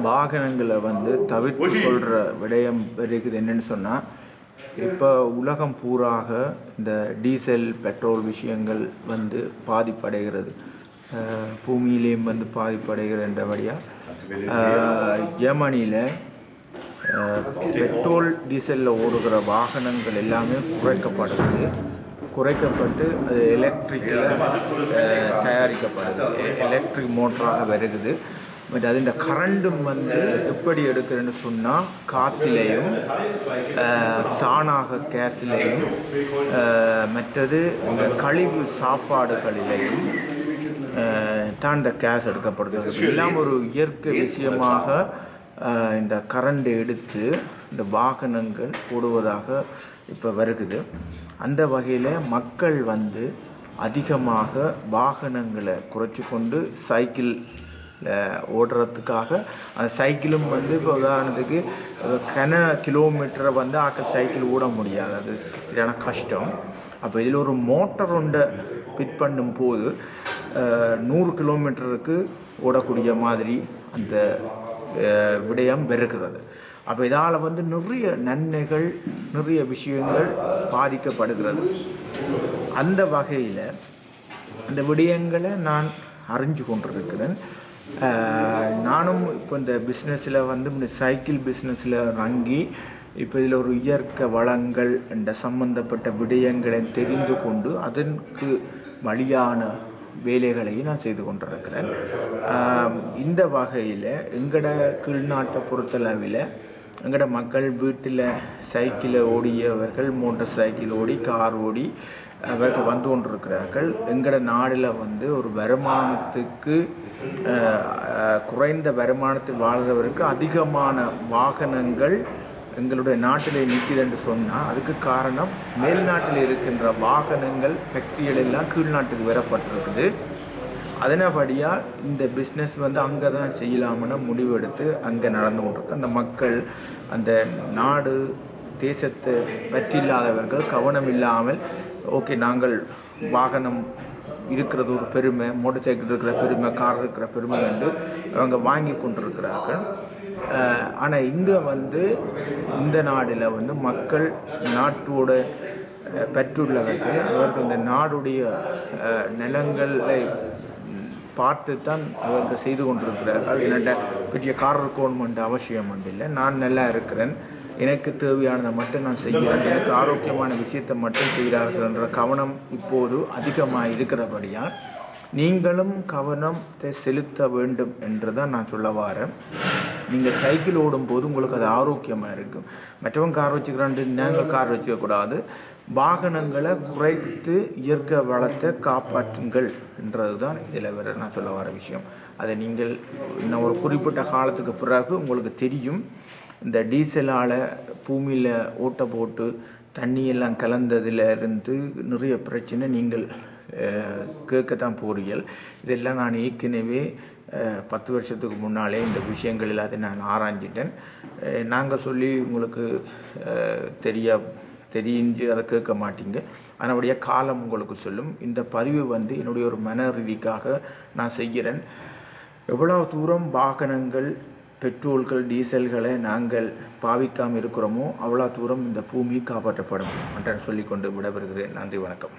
வாகனங்களை தவிர்த்து கொள்கிற விடயம் இருக்குது. என்னென்னு சொன்னால், இப்போ உலகம் பூராக இந்த டீசல் பெட்ரோல் விஷயங்கள் பாதிப்படைகிறது. பூமியிலேயும் பாதிப்படைகிறன்றபடியாக ஜெர்மனியில் பெட்ரோல் டீசலில் ஓடுகிற வாகனங்கள் எல்லாமே குறைக்கப்பட்டு அது எலக்ட்ரிக்கில் தயாரிக்கப்படுது. எலக்ட்ரிக் மோட்டராக வருகுது. பட் அதில் கரண்டும் எப்படி எடுக்கிறேன்னு சொன்னால், காற்றிலையும் சாணாக கேஸ்லேயும் மற்றது இந்த கழிவு சாப்பாடுகளிலையும் தான் இந்த கேஸ் எடுக்கப்படுகிறது. எல்லாம் ஒரு இயற்கை விஷயமாக இந்த கரண்டை எடுத்து இந்த வாகனங்கள் ஓடுவதாக இப்போ வருகுது. அந்த வகையில் மக்கள் அதிகமாக வாகனங்களை குறைச்சி கொண்டு சைக்கிள் ஓடுறதுக்காக அந்த சைக்கிளும் இப்போ உதாரணத்துக்கு கிலோமீட்டரை ஆக்கள் சைக்கிள் ஓட முடியாது, அது சரியான கஷ்டம். அப்போ இதில் ஒரு மோட்டர் ஒன்றை ஃபிட் பண்ணும்போது 100 கிலோமீட்டருக்கு ஓடக்கூடிய மாதிரி அந்த விடயம் பெருகிறது. அப்போ இதால் நிறைய நன்மைகள், நிறைய விஷயங்கள் பாதிக்கப்படுகிறது. அந்த வகையில் அந்த விடயங்களை நான் அறிஞ்சு கொண்டிருக்கிறேன். நானும் இப்போ இந்த பிஸ்னஸில் இந்த சைக்கிள் பிஸ்னஸில் இறங்கி இப்போ இதில் ஒரு இயற்கை வளங்கள் என்ற சம்பந்தப்பட்ட விடயங்களை தெரிந்து கொண்டு அதற்கு வழியான வேலைகளையும் நான் செய்து கொண்டிருக்கிறேன். இந்த வகையில் எங்களோட கீழ்நாட்டை பொறுத்தளவில் எங்களோட மக்கள் வீட்டில் சைக்கிளை ஓடியவர்கள், மோட்டார் சைக்கிள் ஓடி, கார் ஓடி அவர்கள் கொண்டிருக்கிறார்கள். எங்களோட நாடில் ஒரு வருமானத்துக்கு குறைந்த வருமானத்தில் வாழ்கிறவருக்கு அதிகமான வாகனங்கள் எங்களுடைய நாட்டிலே நிற்கிது என்று சொன்னால், அதுக்கு காரணம் மேல்நாட்டில் இருக்கின்ற வாகனங்கள் ஃபேக்ட்ரிகள் எல்லாம் கீழ்நாட்டுக்கு வரப்பட்டிருக்குது. அதனபடியாக இந்த பிஸ்னஸ் அங்கே தான் செய்யலாம்னு முடிவெடுத்து அங்கே நடந்து கொண்டிருக்கு. அந்த மக்கள், அந்த நாடு தேசத்தை பற்றில்லாதவர்கள் கவனம் இல்லாமல், ஓகே நாங்கள் வாகனம் இருக்கிறது ஒரு பெருமை, மோட்டர் சைக்கிள் இருக்கிற பெருமை, கார் இருக்கிற பெருமை என்று அவங்க வாங்கி கொண்டிருக்கிறார்கள். ஆனால் இங்கே இந்த நாடில் மக்கள் நாட்டோட பெற்றுள்ளவர்கள் அவர்கள் இந்த நாடுடைய நிலங்களை பார்த்து தான் அவர்கள் செய்து கொண்டிருக்கிறார்கள். என்னட்ட பெரிய கார் இருக்கணுமென்ற அவசியம் இல்லை. நான் நல்லா இருக்கிறேன், எனக்கு தேவையானதை மட்டும் நான் செய்கிறேன், எனக்கு ஆரோக்கியமான விஷயத்தை மட்டும் செய்கிறார்கள் என்ற கவனம் இப்போது அதிகமாக இருக்கிறபடியால் நீங்களும் கவனத்தை செலுத்த வேண்டும் என்று தான் நான் சொல்ல வரேன். நீங்கள் சைக்கிள் ஓடும்போது உங்களுக்கு அது ஆரோக்கியமாக இருக்கும். மற்றவங்க கார் வச்சுக்கிறான்ட்டு நாங்கள் கார் வச்சுக்கக்கூடாது. வாகனங்களை குறைத்து இயற்கை வளத்தை காப்பாற்றுங்கள் என்றது தான் இதில் நான் சொல்ல வர விஷயம். அதை நீங்கள் இன்னும் ஒரு குறிப்பிட்ட காலத்துக்கு பிறகு உங்களுக்கு தெரியும். இந்த டீசலால் பூமியில் ஓட்ட போட்டு தண்ணியெல்லாம் கலந்ததிலிருந்து நிறைய பிரச்சனை நீங்கள் கேட்கத்தான் போறீர்கள். இதெல்லாம் நான் ஏற்கனவே 10 வருஷத்துக்கு முன்னாலே இந்த விஷயங்கள் எல்லாத்தையும் நான் ஆராய்ஞ்சிட்டேன். நாங்கள் சொல்லி உங்களுக்கு தெரிஞ்சு அதை கேட்க மாட்டீங்க. அதனுடைய காலம் உங்களுக்கு சொல்லும். இந்த பதிவு என்னுடைய ஒரு மன ரீதிக்காக நான் செய்கிறேன். எவ்வளோ தூரம் வாகனங்கள், பெட்ரோல்கள், டீசல்களை நாங்கள் பாவிக்காமல் இருக்கிறோமோ அவ்வளோ தூரம் இந்த பூமி காப்பாற்றப்படும் என்று சொல்லிக்கொண்டு விடைபெறுகிறேன். நன்றி, வணக்கம்.